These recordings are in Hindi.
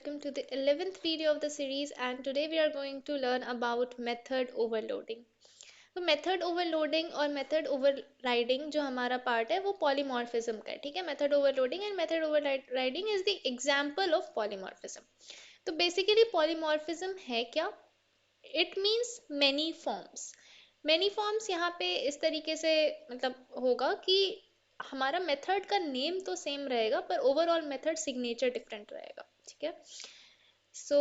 welcome to the 11th video of the series, and today we are going to learn about method overloading. तो मेथड ओवरलोडिंग और मेथड ओवरराइडिंग जो हमारा पार्ट है वो पॉलीमॉर्फिज्म का है, ठीक है। Method overloading and method overriding is the example of polymorphism. तो बेसिकली पॉलीमॉर्फिज्म है क्या? It means many forms. Many forms यहाँ पे इस तरीके से मतलब होगा कि हमारा मेथड का नेम तो सेम रहेगा पर ओवरऑल मेथड सिग्नेचर डिफरेंट रहेगा, ठीक है। सो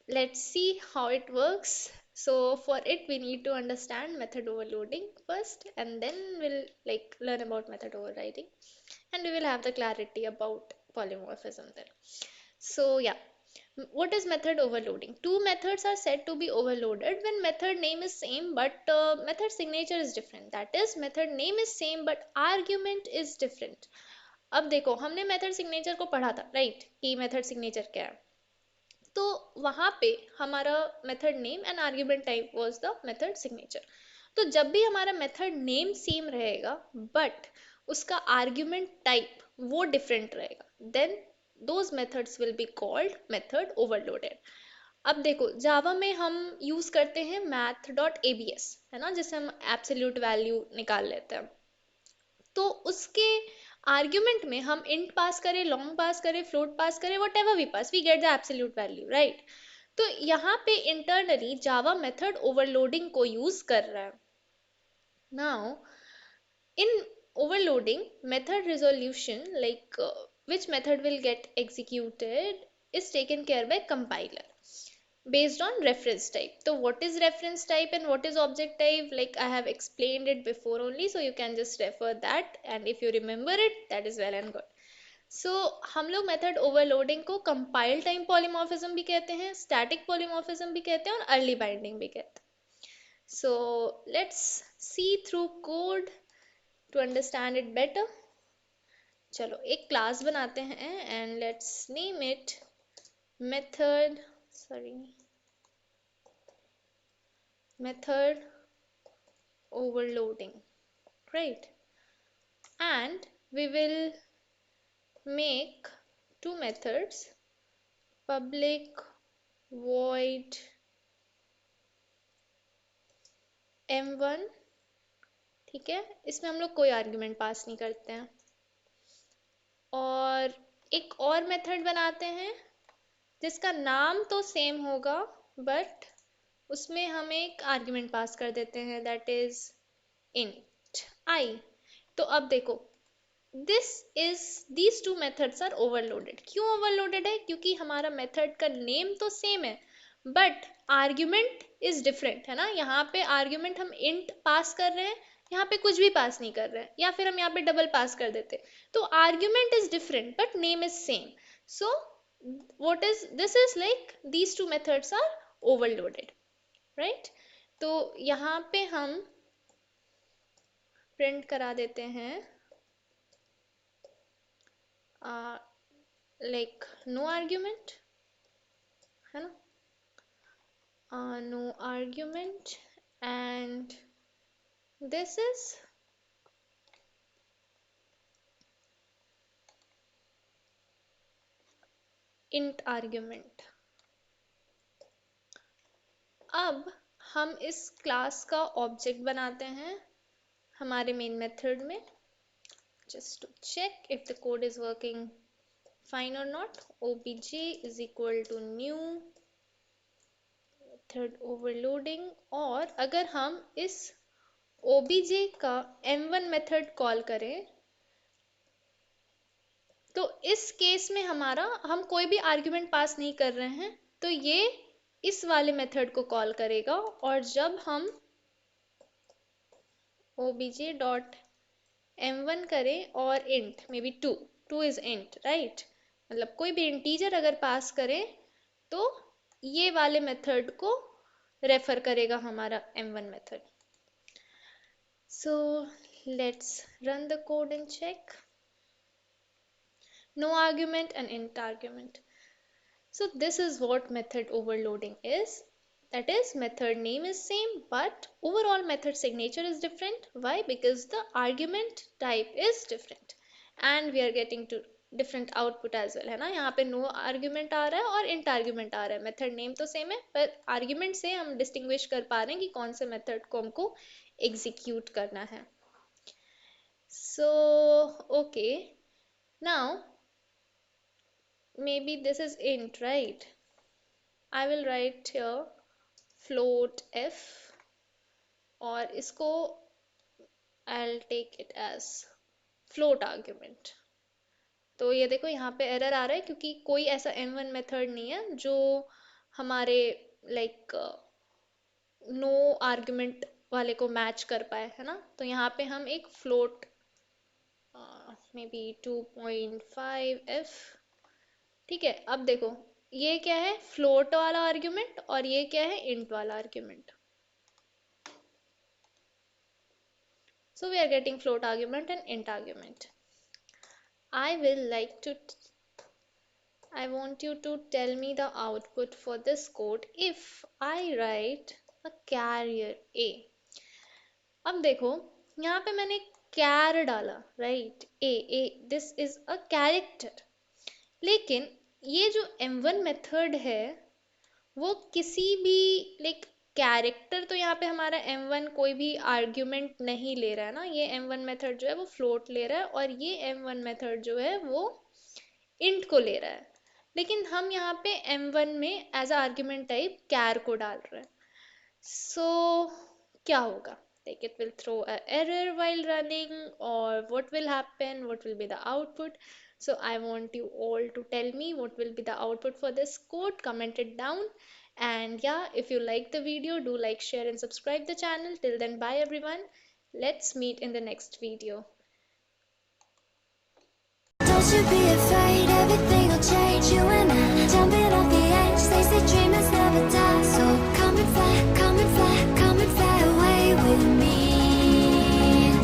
let's see how it works. So for it we need to understand method overloading first, and then we'll learn about method overriding, and we will have the clarity about polymorphism then. So yeah, what is method overloading? Two methods are said to be overloaded when method name is same but method signature is different. That is, method name is same but argument is different. अब देखो, हमने मेथड सिग्नेचर को पढ़ा था, राइट, कि मेथड सिग्नेचर क्या है। तो वहां पे हमारा method name and argument type was the method signature. तो जब भी हमारा मेथड नेम सेम रहेगा बट उसका आर्ग्यूमेंट टाइप वो डिफरेंट रहेगा, then those methods will be called method overloaded. अब देखो, जावा में हम यूज करते हैं math.abs, है ना, जिससे हम एब्सोल्यूट वैल्यू निकाल लेते हैं। तो उसके आर्ग्यूमेंट में हम इंट पास करें, लॉन्ग पास करें, फ्लोट पास करें, whatever we pass, we get the absolute value, right. तो यहाँ पे इंटरनली जावा मेथड ओवरलोडिंग को यूज कर रहा है। Now in overloading, method resolution, which method will get executed, is taken care by compiler based on reference type. So what is reference type and what is object type? Like I have explained it before only, so you can just refer that, and if you remember it, that is well and good. So हम लोग मेथड ओवरलोडिंग को कंपाइल टाइम पॉलीमॉर्फिज्म भी कहते हैं, स्टैटिक पॉलीमॉर्फिज्म भी कहते हैं और अर्ली बाइंडिंग भी कहते हैं। So let's see through code to understand it better. चलो एक क्लास बनाते हैं and let's name it method overloading, right? And we will make two methods, public void m1, ठीक है। इसमें हम लोग कोई आर्ग्यूमेंट पास नहीं करते हैं। और एक और मेथड बनाते हैं जिसका नाम तो सेम होगा बट उसमें हम एक आर्ग्यूमेंट पास कर देते हैं, दैट इज int I। तो अब देखो, these two methods are overloaded। क्यों overloaded है? क्योंकि हमारा मेथड का नेम तो सेम है बट आर्ग्यूमेंट इज डिफरेंट, है ना। यहाँ पे आर्ग्यूमेंट हम int पास कर रहे हैं, यहाँ पे कुछ भी पास नहीं कर रहे हैं, या फिर हम यहाँ पे डबल पास कर देते। तो argument is different but name is same. So what is this is like these two methods are overloaded, right? तो यहाँ पे हम प्रिंट करा देते हैं like no argument, है ना, no argument, and this is int argument। अब हम इस क्लास का ऑब्जेक्ट बनाते हैं हमारे मेन मेथड में, just to check if the code is working fine or not। obj is equal to new method overloading, और अगर हम इस obj का m1 मेथड कॉल करें तो इस केस में हमारा हम कोई भी आर्ग्यूमेंट पास नहीं कर रहे हैं, तो ये इस वाले मेथड को कॉल करेगा। और जब हम obj डॉट m1 करें और int may be 2 is int, right, मतलब कोई भी इंटीजर अगर पास करें तो ये वाले मेथड को रेफर करेगा हमारा m1 method. So let's run the code and check. No argument and int argument. So this is what method overloading is. That is, method name is same but overall method signature is different. Why? Because the argument type is different, and we are getting to different output as well, है ना। यहाँ पे no argument आ रहा है और int argument आ रहा है, मेथड नेम तो सेम है पर आर्ग्यूमेंट से हम डिस्टिंग्विश कर पा रहे हैं कि कौन से मेथड को हमको एग्जीक्यूट करना है। So okay, now maybe this is int, right? I will write here float f और इसको I'll take it as float argument। तो ये देखो यहाँ पे एरर आ रहा है क्योंकि कोई ऐसा m1 मेथड नहीं है जो हमारे लाइक नो आर्ग्यूमेंट वाले को मैच कर पाए, है ना। तो यहाँ पे हम एक फ्लोट मे बी 2.5f, ठीक है। अब देखो ये क्या है, फ्लोट वाला आर्ग्यूमेंट और ये क्या है, इंट वाला argument. So we are getting float argument and int argument. I will like to I want you to tell me the output for this code if I write a carrier A। अब देखो यहाँ पे मैंने char डाला, right, a this is a character. लेकिन ये जो m1 मेथड है वो किसी भी लाइक कैरेक्टर, तो यहाँ पे हमारा m1 कोई भी आर्ग्यूमेंट नहीं ले रहा है ना। ये m1 मेथड जो है वो फ्लोट ले रहा है और ये m1 मेथड जो है वो इंट को ले रहा है। लेकिन हम यहाँ पे m1 में एज आर्ग्यूमेंट टाइप कैर को डाल रहे हैं। सो क्या होगा, like it will throw a error while running, or what will happen, what will be the output? So I want you all to tell me what will be the output for this code. Comment it down. And yeah, if you like the video, do like, share and subscribe the channel. Till then, bye everyone. Let's meet in the next video. Don't you be afraid.